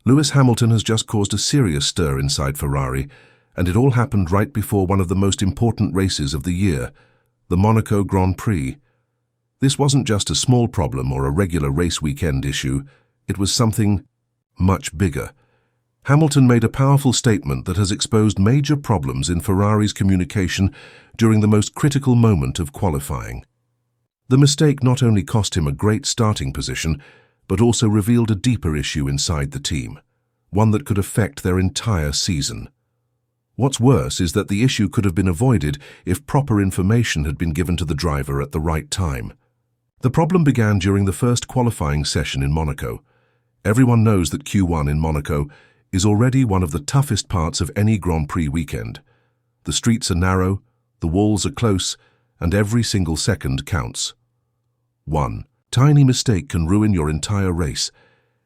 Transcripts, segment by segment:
Lewis Hamilton has just caused a serious stir inside Ferrari, and it all happened right before one of the most important races of the year, the Monaco Grand Prix. This wasn't just a small problem or a regular race weekend issue, it was something much bigger. Hamilton made a powerful statement that has exposed major problems in Ferrari's communication during the most critical moment of qualifying. The mistake not only cost him a great starting position, but also revealed a deeper issue inside the team, one that could affect their entire season. What's worse is that the issue could have been avoided if proper information had been given to the driver at the right time. The problem began during the first qualifying session in Monaco. Everyone knows that Q1 in Monaco is already one of the toughest parts of any Grand Prix weekend. The streets are narrow, the walls are close, and every single second counts. One tiny mistake can ruin your entire race,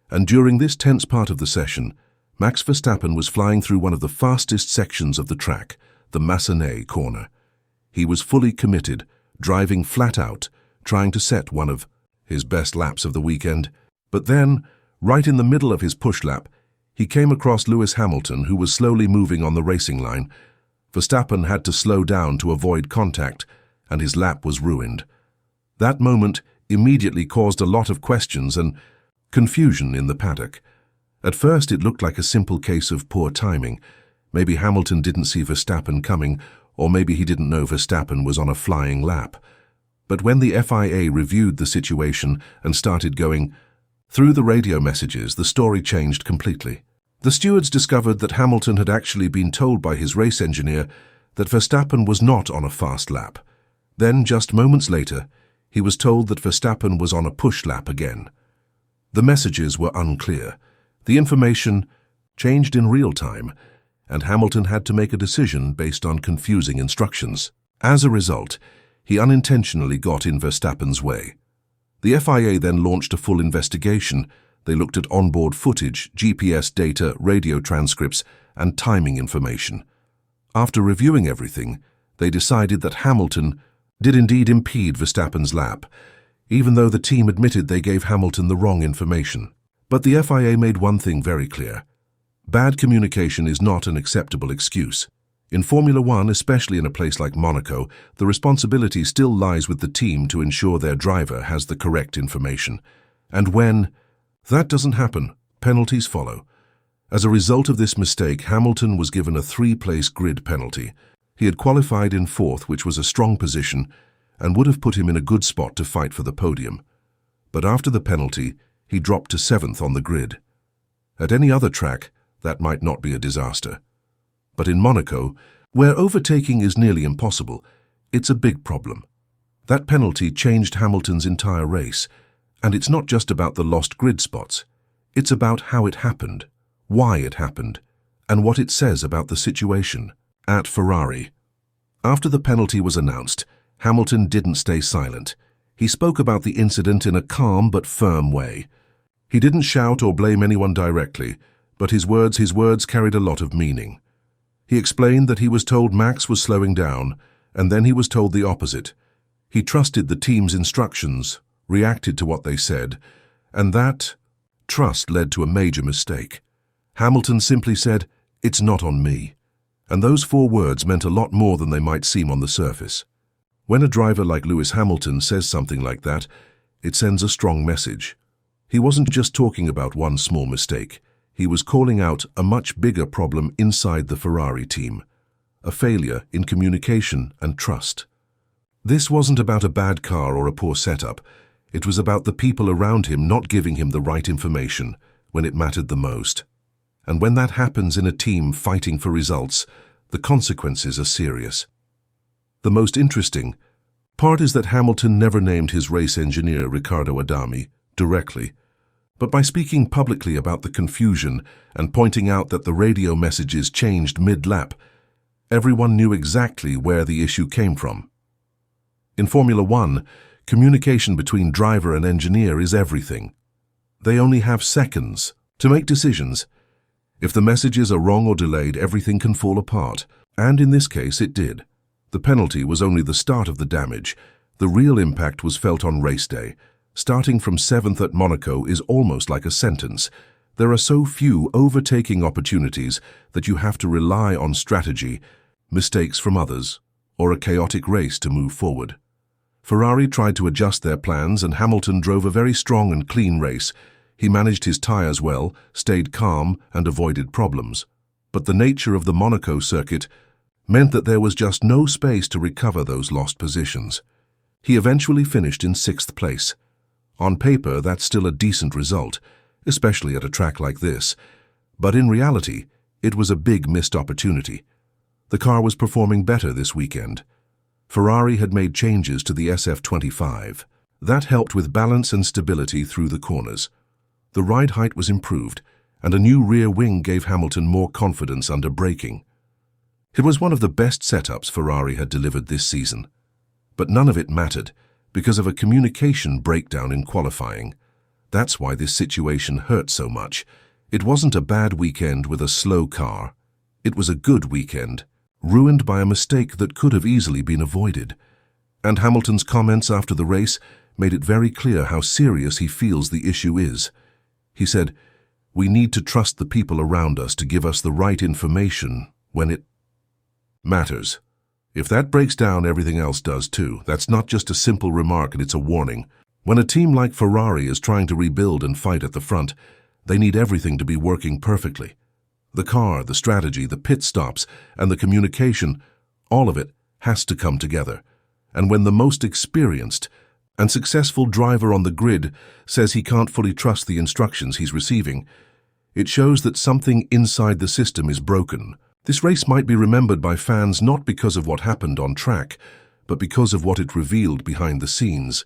and during this tense part of the session, Max Verstappen was flying through one of the fastest sections of the track, the Massenet corner. He was fully committed, driving flat out, trying to set one of his best laps of the weekend. But then, right in the middle of his push lap, he came across Lewis Hamilton, who was slowly moving on the racing line. Verstappen had to slow down to avoid contact, and his lap was ruined. That moment immediately caused a lot of questions and confusion in the paddock. At first, it looked like a simple case of poor timing. Maybe Hamilton didn't see Verstappen coming, or maybe he didn't know Verstappen was on a flying lap. But when the FIA reviewed the situation and started going through the radio messages, the story changed completely. The stewards discovered that Hamilton had actually been told by his race engineer that Verstappen was not on a fast lap. Then, just moments later, he was told that Verstappen was on a push lap again. The messages were unclear. The information changed in real time, and Hamilton had to make a decision based on confusing instructions. As a result, he unintentionally got in Verstappen's way. The FIA then launched a full investigation. They looked at onboard footage, GPS data, radio transcripts, and timing information. After reviewing everything, they decided that Hamilton did indeed impede Verstappen's lap, even though the team admitted they gave Hamilton the wrong information. But the FIA made one thing very clear. Bad communication is not an acceptable excuse. In Formula One, especially in a place like Monaco, the responsibility still lies with the team to ensure their driver has the correct information. And when that doesn't happen, penalties follow. As a result of this mistake, Hamilton was given a 3-place grid penalty. He had qualified in 4th, which was a strong position, and would have put him in a good spot to fight for the podium. But after the penalty, he dropped to 7th on the grid. At any other track, that might not be a disaster. But in Monaco, where overtaking is nearly impossible, it's a big problem. That penalty changed Hamilton's entire race, and it's not just about the lost grid spots. It's about how it happened, why it happened, and what it says about the situation at Ferrari. After the penalty was announced, Hamilton didn't stay silent. He spoke about the incident in a calm but firm way. He didn't shout or blame anyone directly, but his words carried a lot of meaning. He explained that he was told Max was slowing down, and then he was told the opposite. He trusted the team's instructions, reacted to what they said, and that trust led to a major mistake. Hamilton simply said, "It's not on me." And those 4 words meant a lot more than they might seem on the surface. When a driver like Lewis Hamilton says something like that, it sends a strong message. He wasn't just talking about one small mistake. He was calling out a much bigger problem inside the Ferrari team, a failure in communication and trust. This wasn't about a bad car or a poor setup. It was about the people around him not giving him the right information when it mattered the most. And when that happens in a team fighting for results, the consequences are serious. The most interesting part is that Hamilton never named his race engineer Riccardo Adami directly, but by speaking publicly about the confusion and pointing out that the radio messages changed mid-lap, everyone knew exactly where the issue came from. In Formula One, communication between driver and engineer is everything. They only have seconds to make decisions. If the messages are wrong or delayed, everything can fall apart. And in this case, it did. The penalty was only the start of the damage. The real impact was felt on race day. Starting from 7th at Monaco is almost like a sentence. There are so few overtaking opportunities that you have to rely on strategy, mistakes from others, or a chaotic race to move forward. Ferrari tried to adjust their plans and Hamilton drove a very strong and clean race. He managed his tyres well, stayed calm and avoided problems. But the nature of the Monaco circuit meant that there was just no space to recover those lost positions. He eventually finished in 6th place. On paper, that's still a decent result, especially at a track like this. But in reality, it was a big missed opportunity. The car was performing better this weekend. Ferrari had made changes to the SF25. That helped with balance and stability through the corners. The ride height was improved, and a new rear wing gave Hamilton more confidence under braking. It was one of the best setups Ferrari had delivered this season. But none of it mattered because of a communication breakdown in qualifying. That's why this situation hurt so much. It wasn't a bad weekend with a slow car. It was a good weekend, ruined by a mistake that could have easily been avoided. And Hamilton's comments after the race made it very clear how serious he feels the issue is. He said, "We need to trust the people around us to give us the right information when it matters. If that breaks down, everything else does too." That's not just a simple remark, and it's a warning. When a team like Ferrari is trying to rebuild and fight at the front, they need everything to be working perfectly. The car, the strategy, the pit stops, and the communication, all of it has to come together. And when the most experienced and successful driver on the grid says he can't fully trust the instructions he's receiving, it shows that something inside the system is broken. This race might be remembered by fans not because of what happened on track, but because of what it revealed behind the scenes.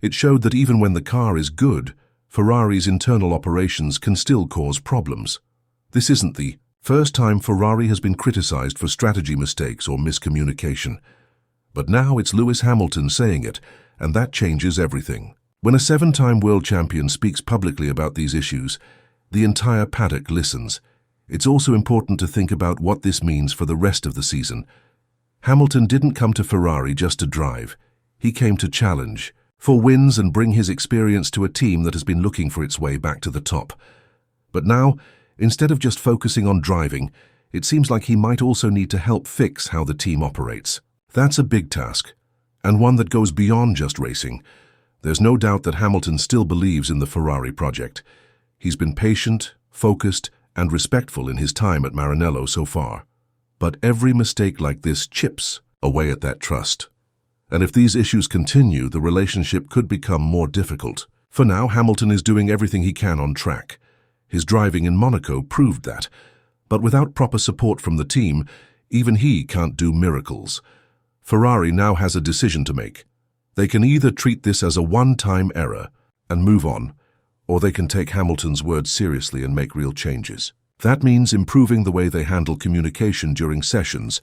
It showed that even when the car is good, Ferrari's internal operations can still cause problems. This isn't the first time Ferrari has been criticized for strategy mistakes or miscommunication. But now it's Lewis Hamilton saying it, and that changes everything. When a 7-time world champion speaks publicly about these issues, the entire paddock listens. It's also important to think about what this means for the rest of the season. Hamilton didn't come to Ferrari just to drive. He came to challenge, for wins and bring his experience to a team that has been looking for its way back to the top. But now, instead of just focusing on driving, it seems like he might also need to help fix how the team operates. That's a big task, and one that goes beyond just racing. There's no doubt that Hamilton still believes in the Ferrari project. He's been patient, focused, and respectful in his time at Maranello so far. But every mistake like this chips away at that trust. And if these issues continue, the relationship could become more difficult. For now, Hamilton is doing everything he can on track. His driving in Monaco proved that. But without proper support from the team, even he can't do miracles. Ferrari now has a decision to make. They can either treat this as a one-time error and move on, or they can take Hamilton's words seriously and make real changes. That means improving the way they handle communication during sessions,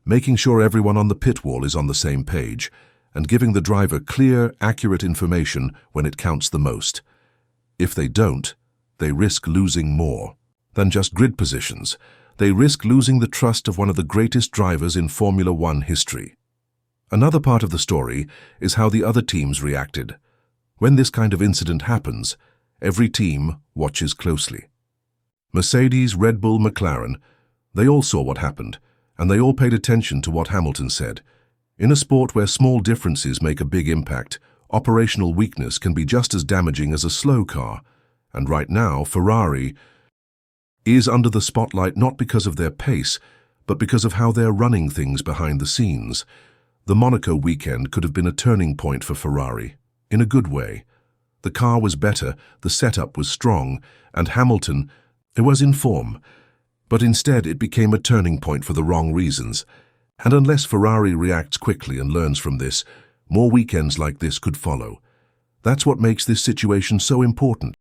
making sure everyone on the pit wall is on the same page, and giving the driver clear, accurate information when it counts the most. If they don't, they risk losing more than just grid positions. They risk losing the trust of one of the greatest drivers in Formula One history. Another part of the story is how the other teams reacted. When this kind of incident happens, every team watches closely. Mercedes, Red Bull, McLaren, they all saw what happened, and they all paid attention to what Hamilton said. In a sport where small differences make a big impact, operational weakness can be just as damaging as a slow car. And right now, Ferrari is under the spotlight not because of their pace, but because of how they're running things behind the scenes. The Monaco weekend could have been a turning point for Ferrari, in a good way. The car was better, the setup was strong, and Hamilton, it was in form. But instead it became a turning point for the wrong reasons. And unless Ferrari reacts quickly and learns from this, more weekends like this could follow. That's what makes this situation so important.